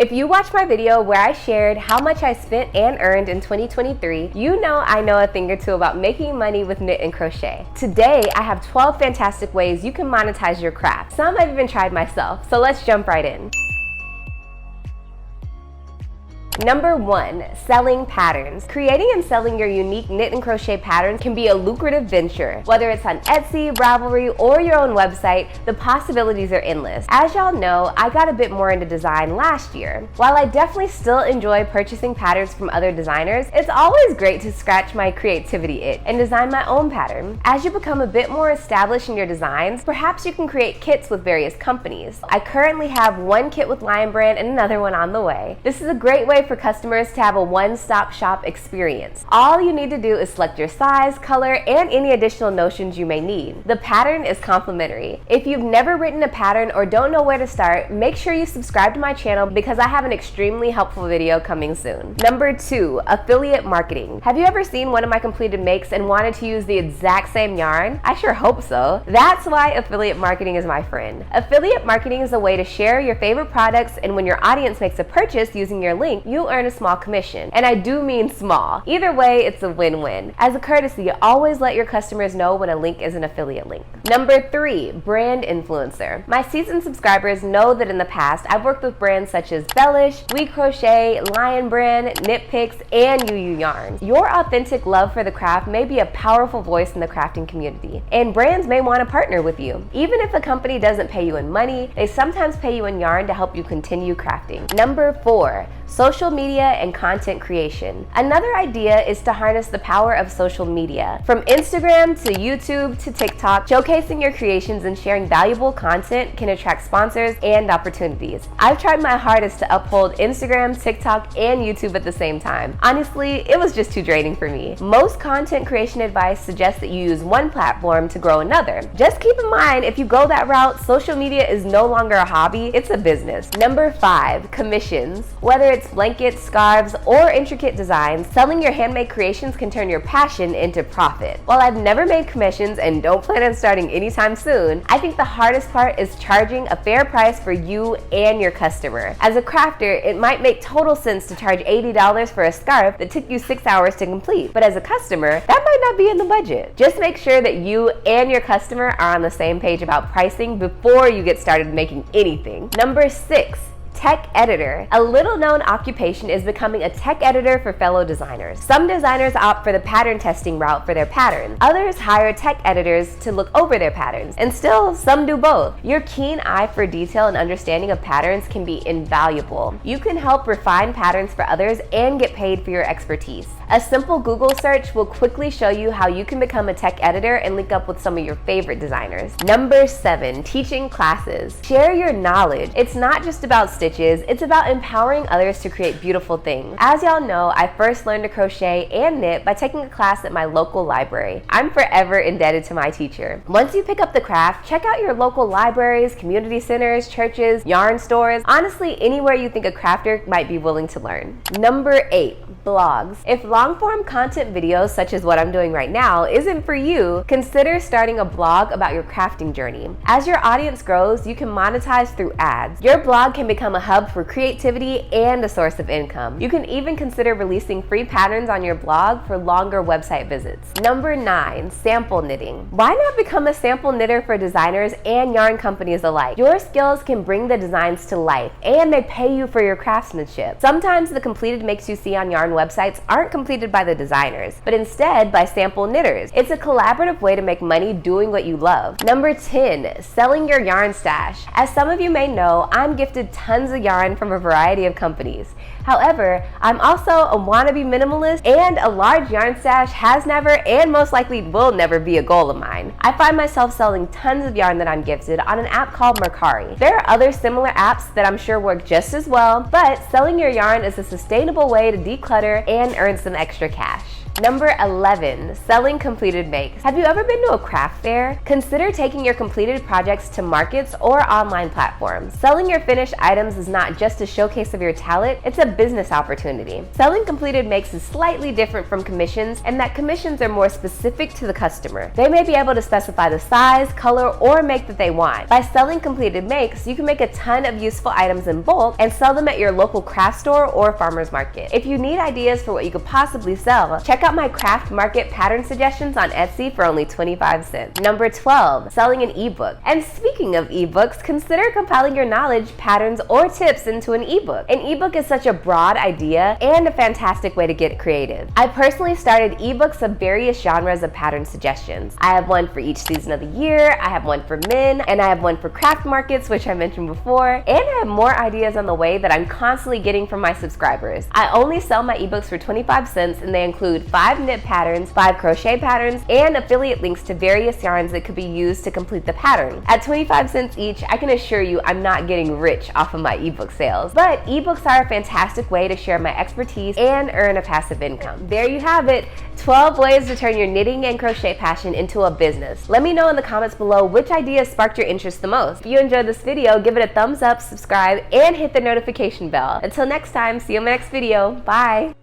If you watched my video where I shared how much I spent and earned in 2023, you know I know a thing or two about making money with knit and crochet. Today, I have 12 fantastic ways you can monetize your craft. Some I've even tried myself, so let's jump right in. Number 1, selling patterns. Creating and selling your unique knit and crochet patterns can be a lucrative venture. Whether it's on Etsy, Ravelry, or your own website, the possibilities are endless. As y'all know, I got a bit more into design last year. While I definitely still enjoy purchasing patterns from other designers, it's always great to scratch my creativity itch and design my own pattern. As you become a bit more established in your designs, perhaps you can create kits with various companies. I currently have one kit with Lion Brand and another one on the way. This is a great way for customers to have a one-stop shop experience. All you need to do is select your size, color, and any additional notions you may need. The pattern is complimentary. If you've never written a pattern or don't know where to start, make sure you subscribe to my channel because I have an extremely helpful video coming soon. Number 2, affiliate marketing. Have you ever seen one of my completed makes and wanted to use the exact same yarn? I sure hope so. That's why affiliate marketing is my friend. Affiliate marketing is a way to share your favorite products, and when your audience makes a purchase using your link, you earn a small commission. And I do mean small. Either way, it's a win-win. As a courtesy, always let your customers know when a link is an affiliate link. Number 3, brand influencer. My seasoned subscribers know that in the past, I've worked with brands such as Bellish, We Crochet, Lion Brand, Knit Picks, and UU Yarns. Your authentic love for the craft may be a powerful voice in the crafting community, and brands may want to partner with you. Even if a company doesn't pay you in money, they sometimes pay you in yarn to help you continue crafting. Number 4, social media and content creation. Another idea is to harness the power of social media. From Instagram to YouTube to TikTok, showcasing your creations and sharing valuable content can attract sponsors and opportunities. I've tried my hardest to uphold Instagram, TikTok, and YouTube at the same time. Honestly, it was just too draining for me. Most content creation advice suggests that you use one platform to grow another. Just keep in mind, if you go that route, social media is no longer a hobby, it's a business. Number 5, commissions. Whether it's blankets, scarves, or intricate designs, selling your handmade creations can turn your passion into profit. While I've never made commissions and don't plan on starting anytime soon, I think the hardest part is charging a fair price for you and your customer. As a crafter, it might make total sense to charge $80 for a scarf that took you 6 hours to complete, but as a customer, that might not be in the budget. Just make sure that you and your customer are on the same page about pricing before you get started making anything. Number 6, tech editor. A little known occupation is becoming a tech editor for fellow designers. Some designers opt for the pattern testing route for their patterns. Others hire tech editors to look over their patterns. And still, some do both. Your keen eye for detail and understanding of patterns can be invaluable. You can help refine patterns for others and get paid for your expertise. A simple Google search will quickly show you how you can become a tech editor and link up with some of your favorite designers. Number 7, teaching classes. Share your knowledge. It's not just about stitches, it's about empowering others to create beautiful things. As y'all know, I first learned to crochet and knit by taking a class at my local library. I'm forever indebted to my teacher. Once you pick up the craft, check out your local libraries, community centers, churches, yarn stores, honestly anywhere you think a crafter might be willing to learn. Number 8, blogs. If long-form content videos such as what I'm doing right now isn't for you, consider starting a blog about your crafting journey. As your audience grows, you can monetize through ads. Your blog can become a hub for creativity and a source of income. You can even consider releasing free patterns on your blog for longer website visits. Number 9, sample knitting. Why not become a sample knitter for designers and yarn companies alike? Your skills can bring the designs to life, and they pay you for your craftsmanship. Sometimes the completed makes you see on yarn websites aren't completed by the designers, but instead by sample knitters. It's a collaborative way to make money doing what you love. Number 10, selling your yarn stash. As some of you may know, I'm gifted tons of yarn from a variety of companies. However, I'm also a wannabe minimalist, and a large yarn stash has never and most likely will never be a goal of mine. I find myself selling tons of yarn that I'm gifted on an app called Mercari. There are other similar apps that I'm sure work just as well, but selling your yarn is a sustainable way to declutter and earn some extra cash. Number 11, selling completed makes. Have you ever been to a craft fair? Consider taking your completed projects to markets or online platforms. Selling your finished items items is not just a showcase of your talent, it's a business opportunity. Selling completed makes is slightly different from commissions in that commissions are more specific to the customer. They may be able to specify the size, color, or make that they want. By selling completed makes, you can make a ton of useful items in bulk and sell them at your local craft store or farmer's market. If you need ideas for what you could possibly sell, check out my craft market pattern suggestions on Etsy for only 25 cents. Number 12, selling an ebook. And speaking of ebooks, consider compiling your knowledge, patterns, or tips into an ebook. An ebook is such a broad idea and a fantastic way to get creative. I personally started ebooks of various genres of pattern suggestions. I have one for each season of the year, I have one for men, and I have one for craft markets, which I mentioned before, and I have more ideas on the way that I'm constantly getting from my subscribers. I only sell my ebooks for 25 cents, and they include 5 knit patterns, 5 crochet patterns, and affiliate links to various yarns that could be used to complete the pattern. At 25 cents each, I can assure you I'm not getting rich off of my ebook sales, but ebooks are a fantastic way to share my expertise and earn a passive income. There you have it, 12 ways to turn your knitting and crochet passion into a business. Let me know in the comments below which ideas sparked your interest the most. If you enjoyed this video, give it a thumbs up, subscribe, and hit the notification bell. Until next time, see you in my next video. Bye!